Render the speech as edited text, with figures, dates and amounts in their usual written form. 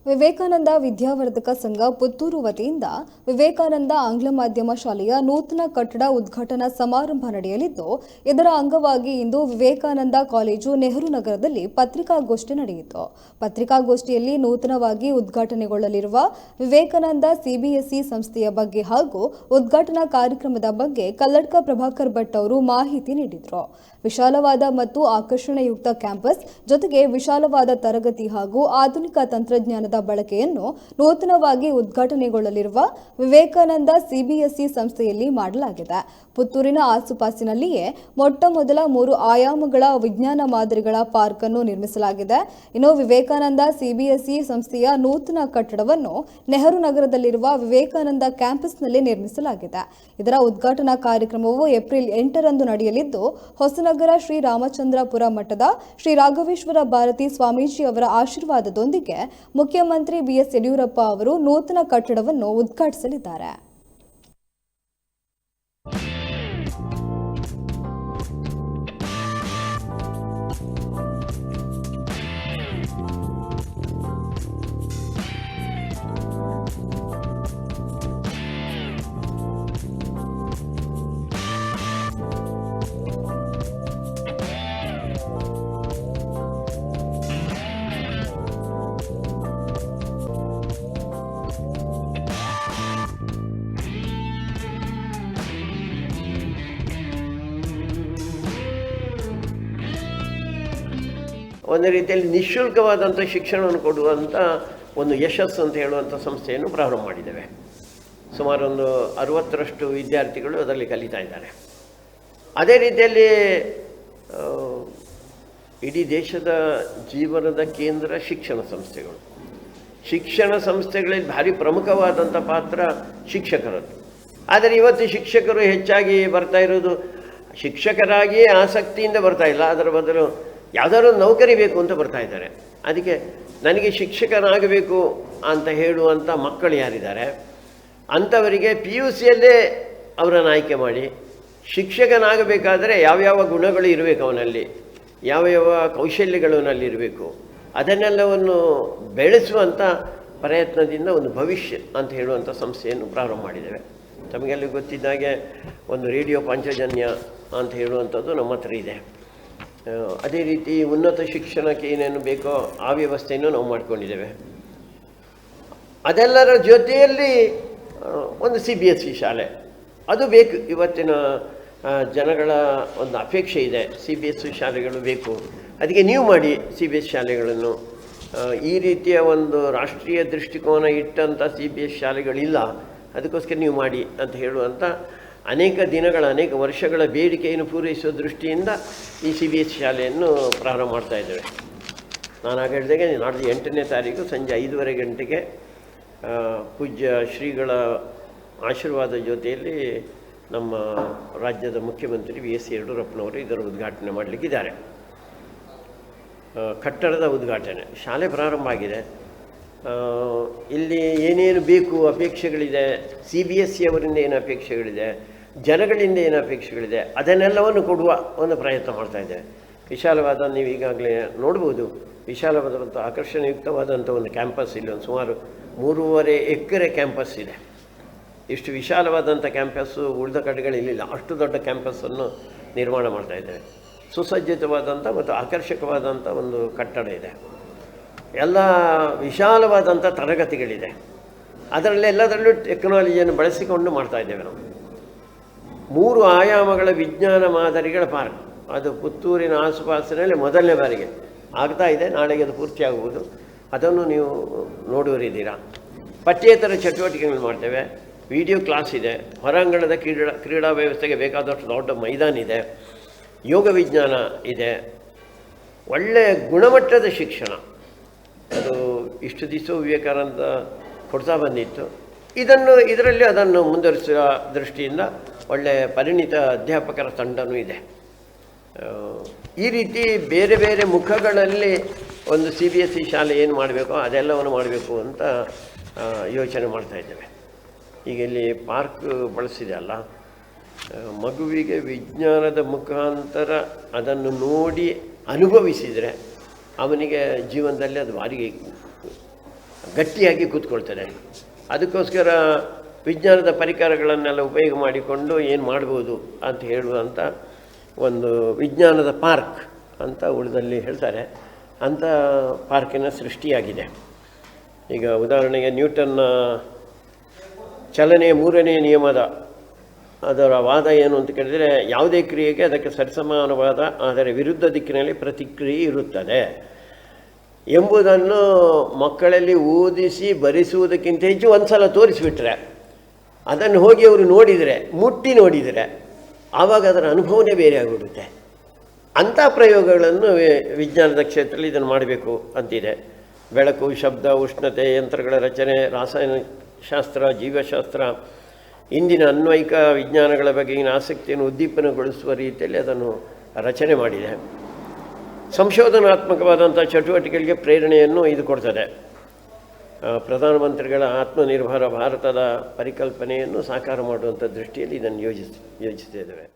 ವಿವೇಕಾನಂದ ವಿದ್ಯಾವರ್ಧಕ ಸಂಘ ಪುತ್ತೂರು ವತಿಯಿಂದ ವಿವೇಕಾನಂದ ಆಂಗ್ಲ ಮಾಧ್ಯಮ ಶಾಲೆಯ ನೂತನ ಕಟ್ಟಡ ಉದ್ಘಾಟನಾ ಸಮಾರಂಭ ನಡೆಯಲಿದ್ದು, ಇದರ ಅಂಗವಾಗಿ ಇಂದು ವಿವೇಕಾನಂದ ಕಾಲೇಜು ನೆಹರು ನಗರದಲ್ಲಿ ಪತ್ರಿಕಾಗೋಷ್ಠಿ ನಡೆಯಿತು. ಪತ್ರಿಕಾಗೋಷ್ಠಿಯಲ್ಲಿ ನೂತನವಾಗಿ ಉದ್ಘಾಟನೆಗೊಳ್ಳಲಿರುವ ವಿವೇಕಾನಂದ ಸಿಬಿಎಸ್ಇ ಸಂಸ್ಥೆಯ ಬಗ್ಗೆ ಹಾಗೂ ಉದ್ಘಾಟನಾ ಕಾರ್ಯಕ್ರಮದ ಬಗ್ಗೆ ಕಲ್ಲಡ್ಕ ಪ್ರಭಾಕರ್ ಭಟ್ ಅವರು ಮಾಹಿತಿ ನೀಡಿದರು. ವಿಶಾಲವಾದ ಮತ್ತು ಆಕರ್ಷಣೆಯುಕ್ತ ಕ್ಯಾಂಪಸ್ ಜೊತೆಗೆ ವಿಶಾಲವಾದ ತರಗತಿ ಹಾಗೂ ಆಧುನಿಕ ತಂತ್ರಜ್ಞಾನದ ಬಳಕೆಯನ್ನು ನೂತನವಾಗಿ ಉದ್ಘಾಟನೆಗೊಳ್ಳಲಿರುವ ವಿವೇಕಾನಂದ ಸಿಬಿಎಸ್ಇ ಸಂಸ್ಥೆಯಲ್ಲಿ ಮಾಡಲಾಗಿದೆ. ಪುತ್ತೂರಿನ ಆಸುಪಾಸಿನಲ್ಲಿಯೇ ಮೊಟ್ಟಮೊದಲ 3 ಆಯಾಮಗಳ ವಿಜ್ಞಾನ ಮಾದರಿಗಳ ಪಾರ್ಕ್ ಅನ್ನು ನಿರ್ಮಿಸಲಾಗಿದೆ. ಇನ್ನು ವಿವೇಕಾನಂದ ಸಿಬಿಎಸ್ಇ ಸಂಸ್ಥೆಯ ನೂತನ ಕಟ್ಟಡವನ್ನು ನೆಹರು ನಗರದಲ್ಲಿರುವ ವಿವೇಕಾನಂದ ಕ್ಯಾಂಪಸ್ನಲ್ಲಿ ನಿರ್ಮಿಸಲಾಗಿದೆ. ಇದರ ಉದ್ಘಾಟನಾ ಕಾರ್ಯಕ್ರಮವು ಏಪ್ರಿಲ್ 8ರಂದು ನಡೆಯಲಿದ್ದು, ಹೊಸನಗರ ಶ್ರೀ ರಾಮಚಂದ್ರಪುರ ಮಠದ ಶ್ರೀ ರಾಘವೇಶ್ವರ ಭಾರತಿ ಸ್ವಾಮೀಜಿ ಅವರ ಆಶೀರ್ವಾದದೊಂದಿಗೆ ಮುಖ್ಯಮಂತ್ರಿ ಬಿಎಸ್ ಯಡಿಯೂರಪ್ಪ ಅವರು ನೂತನ ಕಟ್ಟಡವನ್ನು ಉದ್ಘಾಟಿಸಲಿದ್ದಾರೆ. ಒಂದು ರೀತಿಯಲ್ಲಿ ನಿಶುಲ್ಕವಾದಂಥ ಶಿಕ್ಷಣವನ್ನು ಕೊಡುವಂಥ ಒಂದು ಯಶಸ್ಸು ಅಂತ ಹೇಳುವಂಥ ಸಂಸ್ಥೆಯನ್ನು ಪ್ರಾರಂಭ ಮಾಡಿದ್ದೇವೆ. ಸುಮಾರು ಒಂದು 60ರಷ್ಟು ವಿದ್ಯಾರ್ಥಿಗಳು ಅದರಲ್ಲಿ ಕಲಿತಾ ಇದ್ದಾರೆ. ಅದೇ ರೀತಿಯಲ್ಲಿ ಇಡೀ ದೇಶದ ಜೀವನದ ಕೇಂದ್ರ ಶಿಕ್ಷಣ ಸಂಸ್ಥೆಗಳು. ಶಿಕ್ಷಣ ಸಂಸ್ಥೆಗಳಲ್ಲಿ ಭಾರಿ ಪ್ರಮುಖವಾದಂಥ ಪಾತ್ರ ಶಿಕ್ಷಕರದ್ದು. ಆದರೆ ಇವತ್ತು ಶಿಕ್ಷಕರು ಹೆಚ್ಚಾಗಿ ಬರ್ತಾ ಇರೋದು ಶಿಕ್ಷಕರಾಗಿಯೇ ಆಸಕ್ತಿಯಿಂದ ಬರ್ತಾ ಇಲ್ಲ, ಅದರ ಬದಲು ಯಾವುದಾದ್ರು ನೌಕರಿ ಬೇಕು ಅಂತ ಬರ್ತಾ ಇದ್ದಾರೆ. ಅದಕ್ಕೆ ನನಗೆ ಶಿಕ್ಷಕನಾಗಬೇಕು ಅಂತ ಹೇಳುವಂಥ ಮಕ್ಕಳು ಯಾರಿದ್ದಾರೆ ಅಂಥವರಿಗೆ PUCಯಲ್ಲೇ ಅವರನ್ನು ಆಯ್ಕೆ ಮಾಡಿ, ಶಿಕ್ಷಕನಾಗಬೇಕಾದರೆ ಯಾವ್ಯಾವ ಗುಣಗಳು ಇರಬೇಕು ಅವನಲ್ಲಿ, ಯಾವ ಕೌಶಲ್ಯಗಳು ಅವನಲ್ಲಿರಬೇಕು, ಅದನ್ನೆಲ್ಲವನ್ನು ಬೆಳೆಸುವಂಥ ಪ್ರಯತ್ನದಿಂದ ಒಂದು ಭವಿಷ್ಯ ಅಂತ ಹೇಳುವಂಥ ಸಂಸ್ಥೆಯನ್ನು ಪ್ರಾರಂಭ ಮಾಡಿದ್ದೇವೆ. ತಮಗೆಲ್ಲ ಗೊತ್ತಿದ್ದಾಗೆ ಒಂದು ರೇಡಿಯೋ ಪಾಂಚಜನ್ಯ ಅಂತ ಹೇಳುವಂಥದ್ದು ನಮ್ಮ ಹತ್ರ ಇದೆ. ಅದೇ ರೀತಿ ಉನ್ನತ ಶಿಕ್ಷಣಕ್ಕೆ ಏನೇನು ಬೇಕೋ ಆ ವ್ಯವಸ್ಥೆಯನ್ನು ನಾವು ಮಾಡ್ಕೊಂಡಿದ್ದೇವೆ. ಅದೆಲ್ಲರ ಜೊತೆಯಲ್ಲಿ ಒಂದು CBSE ಶಾಲೆ ಅದು ಬೇಕು. ಇವತ್ತಿನ ಜನಗಳ ಒಂದು ಅಪೇಕ್ಷೆ ಇದೆ, CBSE ಶಾಲೆಗಳು ಬೇಕು, ಅದಕ್ಕೆ ನೀವು ಮಾಡಿ CBSE ಶಾಲೆಗಳನ್ನು. ಈ ರೀತಿಯ ಒಂದು ರಾಷ್ಟ್ರೀಯ ದೃಷ್ಟಿಕೋನ ಇಟ್ಟಂಥ CBSE ಶಾಲೆಗಳಿಲ್ಲ, ಅದಕ್ಕೋಸ್ಕರ ನೀವು ಮಾಡಿ ಅಂತ ಹೇಳುವಂಥ ಅನೇಕ ವರ್ಷಗಳ ಬೇಡಿಕೆಯನ್ನು ಪೂರೈಸುವ ದೃಷ್ಟಿಯಿಂದ ಈ CBSE ಶಾಲೆಯನ್ನು ಪ್ರಾರಂಭ ಮಾಡ್ತಾ ಇದ್ದೇವೆ. ನಾನು ಆಗ ಹೇಳಿದಾಗೆ ನಾಡ್ದು 8ನೇ ತಾರೀಕು ಸಂಜೆ 5:30 ಗಂಟೆಗೆ ಪೂಜ್ಯ ಶ್ರೀಗಳ ಆಶೀರ್ವಾದ ಜೊತೆಯಲ್ಲಿ ನಮ್ಮ ರಾಜ್ಯದ ಮುಖ್ಯಮಂತ್ರಿ BS ಯಡಿಯೂರಪ್ಪನವರು ಇದರ ಉದ್ಘಾಟನೆ ಮಾಡಲಿಕ್ಕಿದ್ದಾರೆ. ಕಟ್ಟಡದ ಉದ್ಘಾಟನೆ, ಶಾಲೆ ಪ್ರಾರಂಭ ಆಗಿದೆ. ಇಲ್ಲಿ ಏನೇನು ಬೇಕು ಅಪೇಕ್ಷೆಗಳಿದೆ, CBSE ಅವರಿಂದ ಏನು ಅಪೇಕ್ಷೆಗಳಿದೆ, ಜನಗಳಿಂದ ಏನು ಅಪೇಕ್ಷೆಗಳಿದೆ, ಅದನ್ನೆಲ್ಲವನ್ನು ಕೊಡುವ ಒಂದು ಪ್ರಯತ್ನ ಮಾಡ್ತಾ ಇದ್ದೇವೆ. ವಿಶಾಲವಾದ, ನೀವು ಈಗಾಗಲೇ ನೋಡ್ಬೋದು, ವಿಶಾಲವಾದ ಮತ್ತು ಆಕರ್ಷಣೆಯುಕ್ತವಾದಂಥ ಒಂದು ಕ್ಯಾಂಪಸ್. ಇಲ್ಲಿ ಒಂದು ಸುಮಾರು 3.5 ಎಕರೆ ಕ್ಯಾಂಪಸ್ ಇದೆ. ಇಷ್ಟು ವಿಶಾಲವಾದಂಥ ಕ್ಯಾಂಪಸ್ಸು ಉಳಿದ ಕಡೆಗಳಿಲ್ಲ. ಅಷ್ಟು ದೊಡ್ಡ ಕ್ಯಾಂಪಸ್ಸನ್ನು ನಿರ್ಮಾಣ ಮಾಡ್ತಾ ಇದ್ದೇವೆ. ಸುಸಜ್ಜಿತವಾದಂಥ ಮತ್ತು ಆಕರ್ಷಕವಾದಂಥ ಒಂದು ಕಟ್ಟಡ ಇದೆ. ಎಲ್ಲ ವಿಶಾಲವಾದಂಥ ತರಗತಿಗಳಿದೆ. ಅದರಲ್ಲೆಲ್ಲದರಲ್ಲೂ ಟೆಕ್ನಾಲಜಿಯನ್ನು ಬಳಸಿಕೊಂಡು ಮಾಡ್ತಾ ಇದ್ದೇವೆ ನಾವು. 3 ಆಯಾಮಗಳ ವಿಜ್ಞಾನ ಮಾದರಿಗಳ ಪಾರ್ಕ್, ಅದು ಪುತ್ತೂರಿನ ಆಸುಪಾಸಿನಲ್ಲಿ ಮೊದಲನೇ ಬಾರಿಗೆ ಆಗ್ತಾ ಇದೆ. ನಾಳೆಗೆ ಅದು ಪೂರ್ತಿಯಾಗುವುದು. ಅದನ್ನು ನೀವು ನೋಡುವರಿದ್ದೀರಾ. ಪಠ್ಯೇತರ ಚಟುವಟಿಕೆಗಳು ಮಾಡ್ತೇವೆ. ವಿಡಿಯೋ ಕ್ಲಾಸ್ ಇದೆ. ಹೊರಾಂಗಣದ ಕ್ರೀಡಾ ವ್ಯವಸ್ಥೆಗೆ ಬೇಕಾದಷ್ಟು ದೊಡ್ಡ ಮೈದಾನ ಇದೆ. ಯೋಗ ವಿಜ್ಞಾನ ಇದೆ. ಒಳ್ಳೆಯ ಗುಣಮಟ್ಟದ ಶಿಕ್ಷಣ ಅದು ಇಷ್ಟು ದಿವಸ ವಿವೇಕಾನಂದ ಕೊಡ್ತಾ ಬಂದಿತ್ತು. ಇದರಲ್ಲಿ ಅದನ್ನು ಮುಂದುವರಿಸುವ ದೃಷ್ಟಿಯಿಂದ ಒಳ್ಳೆಯ ಪರಿಣಿತ ಅಧ್ಯಾಪಕರ ತಂಡವೂ ಇದೆ. ಈ ರೀತಿ ಬೇರೆ ಬೇರೆ ಮುಖಗಳಲ್ಲಿ ಒಂದು CBSE ಶಾಲೆ ಏನು ಮಾಡಬೇಕೋ ಅದೆಲ್ಲವನ್ನು ಮಾಡಬೇಕು ಅಂತ ಯೋಚನೆ ಮಾಡ್ತಾ ಇದ್ದೇವೆ. ಈಗ ಇಲ್ಲಿ ಪಾರ್ಕ್ ಬಳಸಿದೆ ಅಲ್ಲ, ಮಗುವಿಗೆ ವಿಜ್ಞಾನದ ಮುಖಾಂತರ ಅದನ್ನು ನೋಡಿ ಅನುಭವಿಸಿದರೆ ಅವನಿಗೆ ಜೀವನದಲ್ಲಿ ಅದು ಭಾರಿ ಗಟ್ಟಿಯಾಗಿ ಕೂತ್ಕೊಳ್ತದೆ. ಅದಕ್ಕೋಸ್ಕರ ವಿಜ್ಞಾನದ ಪರಿಕರಗಳನ್ನೆಲ್ಲ ಉಪಯೋಗ ಮಾಡಿಕೊಂಡು ಏನು ಮಾಡ್ಬೋದು ಅಂತ ಹೇಳುವಂಥ ಒಂದು ವಿಜ್ಞಾನದ ಪಾರ್ಕ್ ಅಂತ ಉಳಿದಲ್ಲಿ ಹೇಳ್ತಾರೆ. ಅಂಥ ಪಾರ್ಕಿನ ಸೃಷ್ಟಿಯಾಗಿದೆ. ಈಗ ಉದಾಹರಣೆಗೆ ನ್ಯೂಟನ್ನ ಚಲನೆಯ 3ನೇ ನಿಯಮದ ಅದರ ವಾದ ಏನು ಅಂತ ಕೇಳಿದರೆ, ಯಾವುದೇ ಕ್ರಿಯೆಗೆ ಅದಕ್ಕೆ ಸರಿಸಮಾನವಾದ ಆದರೆ ವಿರುದ್ಧ ದಿಕ್ಕಿನಲ್ಲಿ ಪ್ರತಿಕ್ರಿಯೆ ಇರುತ್ತದೆ ಎಂಬುದನ್ನು ಮಕ್ಕಳಲ್ಲಿ ಓದಿಸಿ ಬರೆಸುವುದಕ್ಕಿಂತ ಹೆಚ್ಚು ಒಂದು ಸಲ ತೋರಿಸಿಬಿಟ್ರೆ, ಅದನ್ನು ಹೋಗಿ ಅವರು ನೋಡಿದರೆ, ಮುಟ್ಟಿ ನೋಡಿದರೆ, ಆವಾಗ ಅದರ ಅನುಭವನೇ ಬೇರೆ ಆಗಿಬಿಡುತ್ತೆ. ಅಂಥ ಪ್ರಯೋಗಗಳನ್ನು ವಿಜ್ಞಾನದ ಕ್ಷೇತ್ರದಲ್ಲಿ ಇದನ್ನು ಮಾಡಬೇಕು ಅಂತಿದೆ. ಬೆಳಕು, ಶಬ್ದ, ಉಷ್ಣತೆ, ಯಂತ್ರಗಳ ರಚನೆ, ರಾಸಾಯನಶಾಸ್ತ್ರ, ಜೀವಶಾಸ್ತ್ರ, ಇಂದಿನ ಅನ್ವಯಿಕ ವಿಜ್ಞಾನಗಳ ಬಗೆಗಿನ ಆಸಕ್ತಿಯನ್ನು ಉದ್ದೀಪನಗೊಳಿಸುವ ರೀತಿಯಲ್ಲಿ ಅದನ್ನು ರಚನೆ ಮಾಡಿದೆ. ಸಂಶೋಧನಾತ್ಮಕವಾದಂಥ ಚಟುವಟಿಕೆಗಳಿಗೆ ಪ್ರೇರಣೆಯನ್ನು ಇದು ಕೊಡ್ತದೆ. ಪ್ರಧಾನಮಂತ್ರಿಗಳ ಆತ್ಮನಿರ್ಭರ ಭಾರತದ ಪರಿಕಲ್ಪನೆಯನ್ನು ಸಾಕಾರ ಮಾಡುವಂಥ ದೃಷ್ಟಿಯಲ್ಲಿ ಇದನ್ನು ಯೋಜಿಸಿದ್ದೇವೆ.